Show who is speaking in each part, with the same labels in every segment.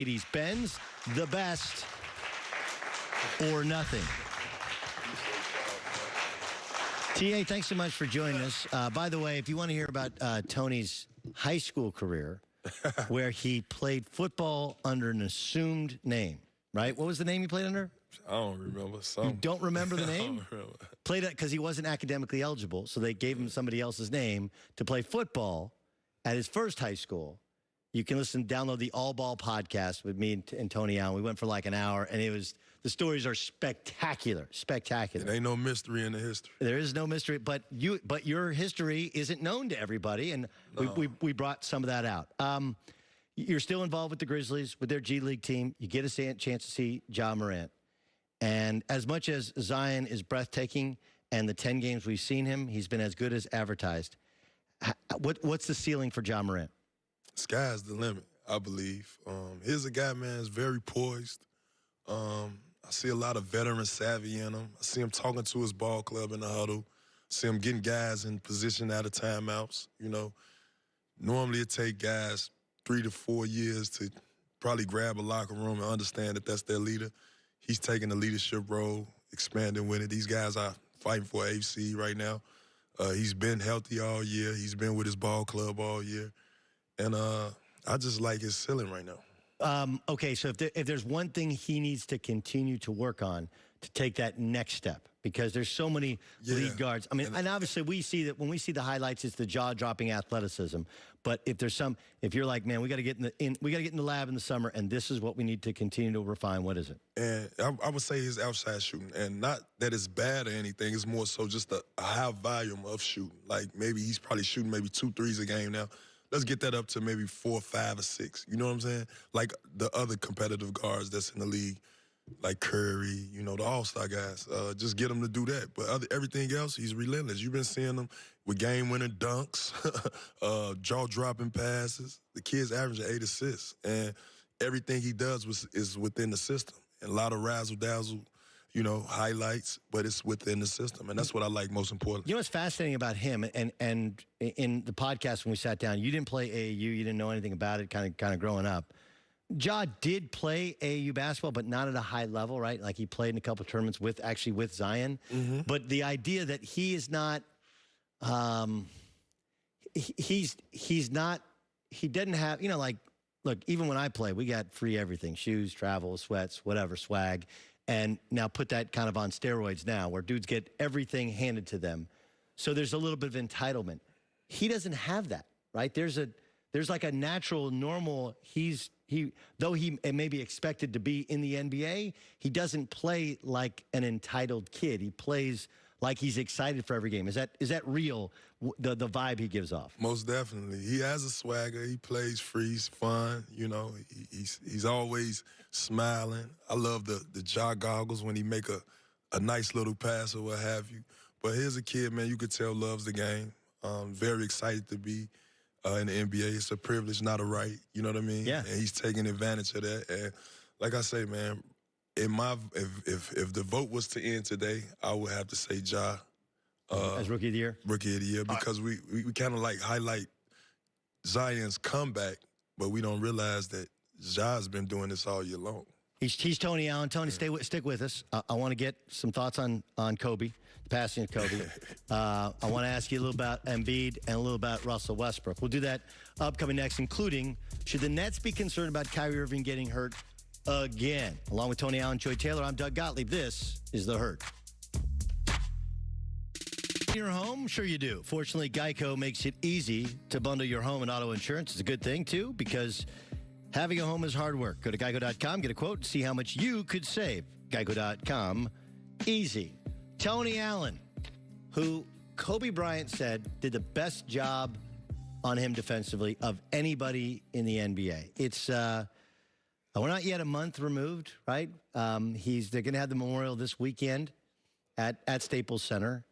Speaker 1: Mercedes Benz, the best or nothing. TA, thanks so much for joining us. By the way, if you want to hear about Tony's high school career, where he played football under an assumed name, right? What was the name he played under?
Speaker 2: I don't remember.
Speaker 1: You don't remember the name?
Speaker 2: I don't remember.
Speaker 1: Played it because he wasn't academically eligible, so they gave him somebody else's name to play football at his first high school. You can download the All Ball podcast with me and Tony Allen. We went for like an hour, and the stories are spectacular, spectacular.
Speaker 2: There ain't no mystery in the history.
Speaker 1: There is no mystery, but your history isn't known to everybody, and we brought some of that out. You're still involved with the Grizzlies, with their G League team. You get a chance to see Ja Morant. And as much as Zion is breathtaking, and the 10 games we've seen him, he's been as good as advertised. What's the ceiling for Ja Morant?
Speaker 2: Sky's the limit, I believe. Here's a guy, man, is very poised. I see a lot of veteran savvy in him. I see him talking to his ball club in the huddle. I see him getting guys in position out of timeouts. You know, normally it take guys 3 to 4 years to probably grab a locker room and understand that that's their leader. He's taking a leadership role, expanding with it. These guys are fighting for AFC right now. He's been healthy all year. He's been with his ball club all year. And I just like his ceiling right now.
Speaker 1: Okay, so if there's one thing he needs to continue to work on to take that next step, because there's so many lead guards. I mean, and obviously we see that when we see the highlights, it's the jaw-dropping athleticism. But if you're like, man, we got to get in the lab in the summer, and this is what we need to continue to refine. What is it?
Speaker 2: And I would say his outside shooting, and not that it's bad or anything. It's more so just a high volume of shooting. Like maybe he's probably shooting maybe 2 threes a game now. Let's get that up to maybe 4, 5, or 6. You know what I'm saying? Like the other competitive guards that's in the league, like Curry, you know, the all-star guys. Just get him to do that. But everything else, he's relentless. You've been seeing him with game-winning dunks, jaw-dropping passes. The kid's averaging 8 assists. And everything he does is within the system. And a lot of razzle-dazzle, you know, highlights, but it's within the system. And that's what I like most importantly.
Speaker 1: You know what's fascinating about him, and in the podcast when we sat down, you didn't play AAU, you didn't know anything about it kind of growing up. Ja did play AAU basketball, but not at a high level, right? Like he played in a couple of tournaments with Zion. Mm-hmm. But the idea that he is not, he doesn't have, you know, like, look, even when I play, we got free everything, shoes, travel, sweats, whatever, swag. And now put that kind of on steroids now, where dudes get everything handed to them. So there's a little bit of entitlement. He doesn't have that, right? There's like a natural, normal, though he may be expected to be in the NBA, he doesn't play like an entitled kid. He plays like he's excited for every game. Is that real, the vibe he gives off?
Speaker 2: Most definitely. He has a swagger. He plays free. He's fun. You know, he's always smiling. I love the jaw goggles when he make a nice little pass or what have you. But here's a kid, man, you could tell loves the game. Very excited to be in the NBA. It's a privilege, not a right. You know what I mean?
Speaker 1: Yeah.
Speaker 2: And he's taking advantage of that. And like I say, man, if the vote was to end today, I would have to say Ja.
Speaker 1: As Rookie of the Year?
Speaker 2: Rookie of the Year, because we kind of like highlight Zion's comeback, but we don't realize that Ja's been doing this all year long.
Speaker 1: He's Tony Allen. Tony, stick with us. I want to get some thoughts on Kobe, the passing of Kobe. I want to ask you a little about Embiid and a little about Russell Westbrook. We'll do that upcoming next, including, should the Nets be concerned about Kyrie Irving getting hurt again? Along with Tony Allen, Joy Taylor, I'm Doug Gottlieb. This is The Hurt. Your home? Sure you do. Fortunately, Geico makes it easy to bundle your home and auto insurance. It's a good thing, too, because having a home is hard work. Go to geico.com, get a quote, and see how much you could save. Geico.com, easy. Tony Allen, who Kobe Bryant said did the best job on him defensively of anybody in the NBA. It's we're not yet a month removed, right? They're going to have the memorial this weekend at Staples Center.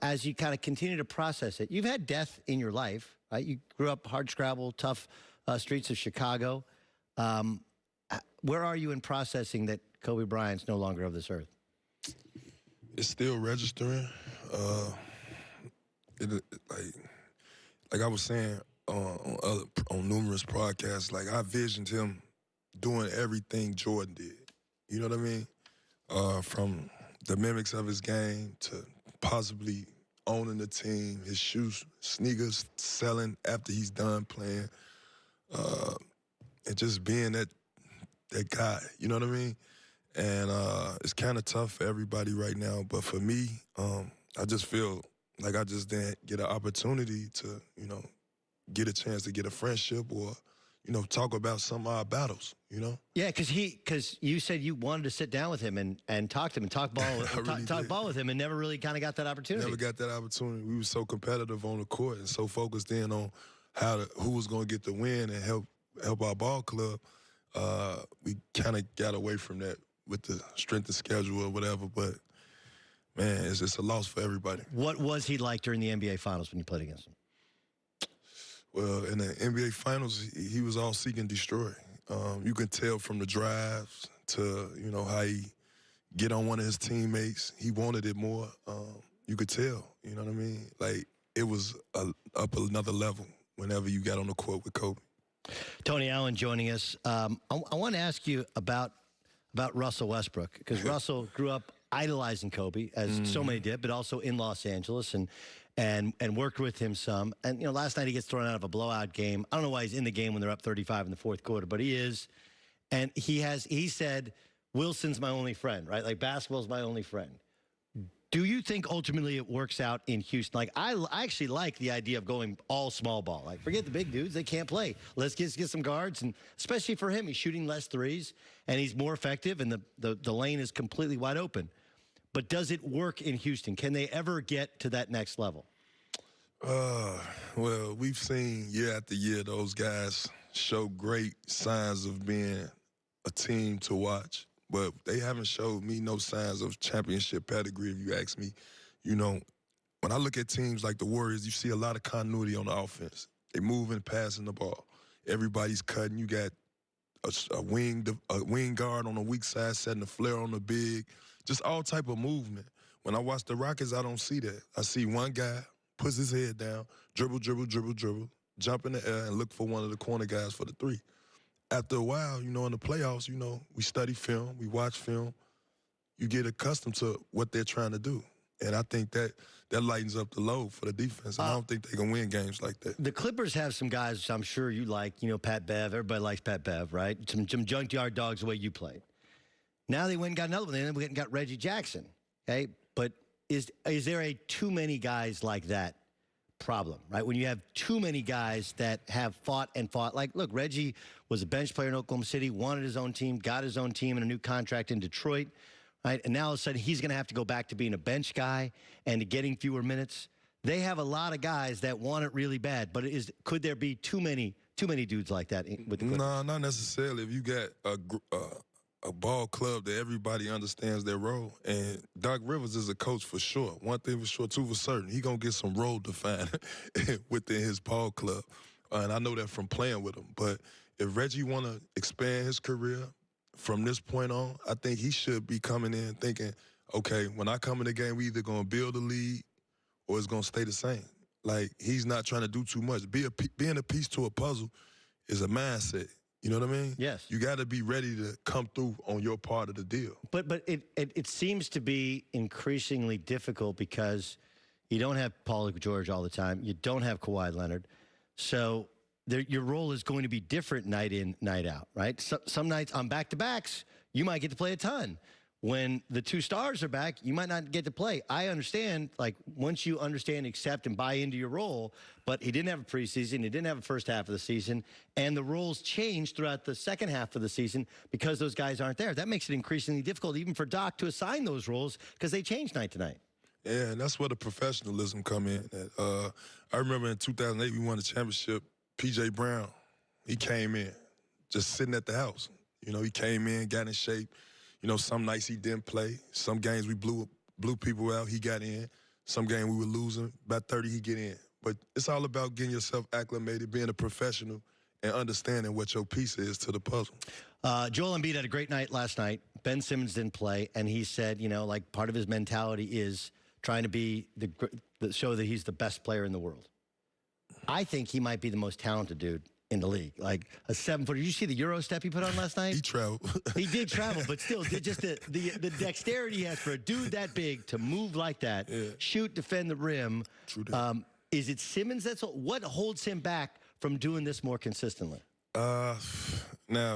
Speaker 1: As you kind of continue to process it, you've had death in your life, right? You grew up hardscrabble, tough streets of Chicago. Where are you in processing that Kobe Bryant's no longer of this earth?
Speaker 2: It's still registering. Like I was saying on numerous podcasts, like I visioned him doing everything Jordan did. You know what I mean? From the mimics of his game to possibly owning the team, his shoes, sneakers selling after he's done playing, and just being that guy. You know what I mean? And it's kind of tough for everybody right now. But for me, I just feel like I just didn't get an opportunity to, get a chance to get a friendship or, talk about some of our battles,
Speaker 1: Yeah, because you said you wanted to sit down with him and talk to him and talk ball with him and never really kind of got that opportunity.
Speaker 2: Never got that opportunity. We were so competitive on the court and so focused in on who was going to get the win and help our ball club. We kind of got away from that with the strength of schedule or whatever, but man, it's a loss for everybody.
Speaker 1: What was he like during the NBA Finals when you played against him?
Speaker 2: Well, in the NBA Finals, he was all seek and destroy. You can tell from the drives to, how he get on one of his teammates. He wanted it more. You could tell, you know what I mean? Like, it was up another level whenever you got on the court with Kobe.
Speaker 1: Tony Allen joining us. I want to ask you about Russell Westbrook, because Russell grew up idolizing Kobe, as so many did, but also in Los Angeles and worked with him some. And, last night he gets thrown out of a blowout game. I don't know why he's in the game when they're up 35 in the fourth quarter, but he is. And he said, Wilson's my only friend, right? Like, basketball's my only friend. Do you think ultimately it works out in Houston? Like, I actually like the idea of going all small ball. Like, forget the big dudes. They can't play. Let's get some guards. And especially for him, he's shooting less threes, and he's more effective, and the lane is completely wide open. But does it work in Houston? Can they ever get to that next level?
Speaker 2: Well, we've seen year after year those guys show great signs of being a team to watch. But they haven't showed me no signs of championship pedigree, if you ask me. When I look at teams like the Warriors, you see a lot of continuity on the offense. They moving, passing the ball. Everybody's cutting. You got a wing guard on the weak side, setting the flare on the big. Just all type of movement. When I watch the Rockets, I don't see that. I see one guy puts his head down, dribble, jump in the air, and look for one of the corner guys for the three. After a while, in the playoffs, we study film, we watch film. You get accustomed to what they're trying to do. And I think that lightens up the load for the defense. And I don't think they can win games like that.
Speaker 1: The Clippers have some guys I'm sure you like, Pat Bev. Everybody likes Pat Bev, right? Some junkyard dogs the way you played. Now they went and got another one. They went and got Reggie Jackson, okay? But is there a too many guys like that problem, right? When you have too many guys that have fought. Like, look, Reggie was a bench player in Oklahoma City, wanted his own team, got his own team and a new contract in Detroit, right? And now all of a sudden he's going to have to go back to being a bench guy and to getting fewer minutes. They have a lot of guys that want it really bad, but could there be too many dudes like that with the Clippers?
Speaker 2: No, not necessarily. If you got a ball club that everybody understands their role, and Doc Rivers is a coach for sure. One thing for sure, two for certain, he gonna get some role defined within his ball club, and I know that from playing with him. But if Reggie want to expand his career from this point on, I think he should be coming in thinking, okay, when I come in the game, we either gonna build a lead or it's gonna stay the same. Like, he's not trying to do too much. Being a piece to a puzzle is a mindset. You know what I mean?
Speaker 1: Yes.
Speaker 2: You got to be ready to come through on your part of the deal.
Speaker 1: But it seems to be increasingly difficult because you don't have Paul George all the time. You don't have Kawhi Leonard. So your role is going to be different night in, night out, right? Some nights on back-to-backs, you might get to play a ton. When the two stars are back, you might not get to play. I understand, like, once you understand, accept, and buy into your role, but he didn't have a preseason, he didn't have a first half of the season, and the roles changed throughout the second half of the season because those guys aren't there. That makes it increasingly difficult even for Doc to assign those roles because they change night to night.
Speaker 2: Yeah, and that's where the professionalism come in. I remember in 2008, we won the championship. P.J. Brown, he came in, just sitting at the house. He came in, got in shape. Some nights he didn't play. Some games we blew people out, he got in. Some games we were losing. About 30, he get in. But it's all about getting yourself acclimated, being a professional, and understanding what your piece is to the puzzle.
Speaker 1: Joel Embiid had a great night last night. Ben Simmons didn't play, and he said, like, part of his mentality is trying to be show that he's the best player in the world. I think he might be the most talented dude in the league. Like a 7-footer. Did you see the Euro step he put on last night?
Speaker 2: He traveled.
Speaker 1: He did travel, but still, just the dexterity he has for a dude that big to move like that, shoot, defend the rim.
Speaker 2: True that.
Speaker 1: Is it Simmons what holds him back from doing this more consistently?
Speaker 2: Now,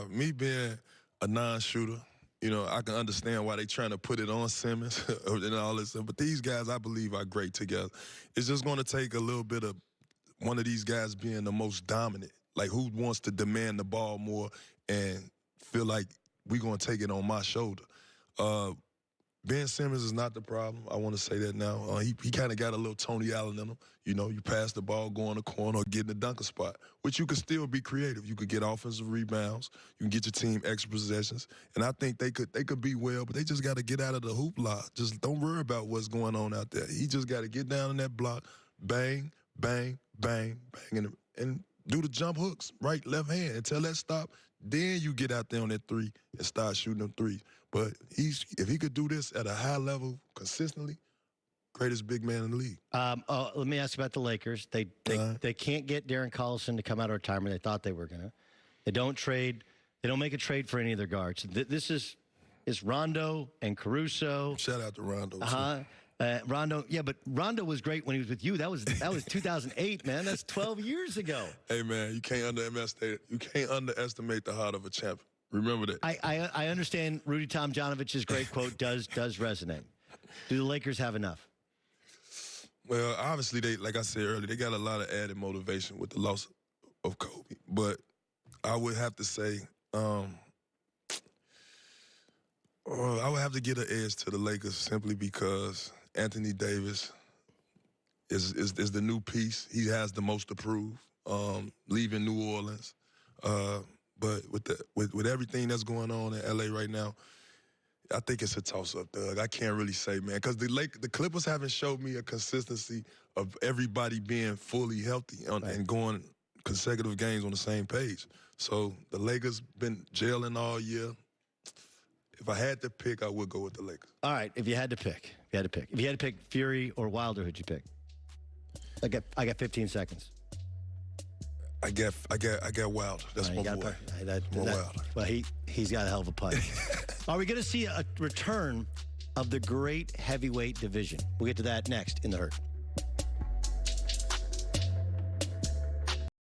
Speaker 2: me being a non-shooter, you know, I can understand why they trying to put it on Simmons and all this stuff. But these guys, I believe, are great together. It's just going to take a little bit of one of these guys being the most dominant. Like, who wants to demand the ball more and feel like we're going to take it on my shoulder? Ben Simmons is not the problem. I want to say that now. He kind of got a little Tony Allen in him. You know, you pass the ball, go in the corner, or get in the dunker spot, which you could still be creative. You could get offensive rebounds. You can get your team extra possessions. And I think they could be well, but they just got to get out of the hoopla. Just don't worry about what's going on out there. He just got to get down in that block, bang, bang, bang, bang, and do the jump hooks, right, left hand, until that stop. Then you get out there on that three and start shooting them threes. But if he could do this at a high level consistently, greatest big man in the league.
Speaker 1: Let me ask you about the Lakers. They can't get Darren Collison to come out of retirement. They thought they were gonna. They don't trade. They don't make a trade for any of their guards. This is Rondo and Caruso.
Speaker 2: Shout out to Rondo.
Speaker 1: Rondo, yeah, but Rondo was great when he was with you. That was 2008, man. That's 12 years ago.
Speaker 2: Hey, man, you can't underestimate the heart of a champion. Remember that.
Speaker 1: I understand Rudy Tomjanovich's great quote does resonate. Do the Lakers have enough?
Speaker 2: Well, obviously, like I said earlier, they got a lot of added motivation with the loss of Kobe. But I would have to say, I would have to get an edge to the Lakers simply because Anthony Davis is the new piece. He has the most to prove, leaving New Orleans. But with everything that's going on in L.A. right now, I think it's a toss-up, Doug. I can't really say, man, because the Clippers haven't showed me a consistency of everybody being fully healthy and going consecutive games on the same page. So the Lakers been jailing all year. If I had to pick, I would go with the Lakers.
Speaker 1: All right, if you had to pick Fury or Wilder, who'd you pick? I got 15 seconds.
Speaker 2: I got Wilder. That's my boy. Wilder.
Speaker 1: Well, he's got a hell of a punch. Are we going to see a return of the great heavyweight division? We'll get to that next in The Herd.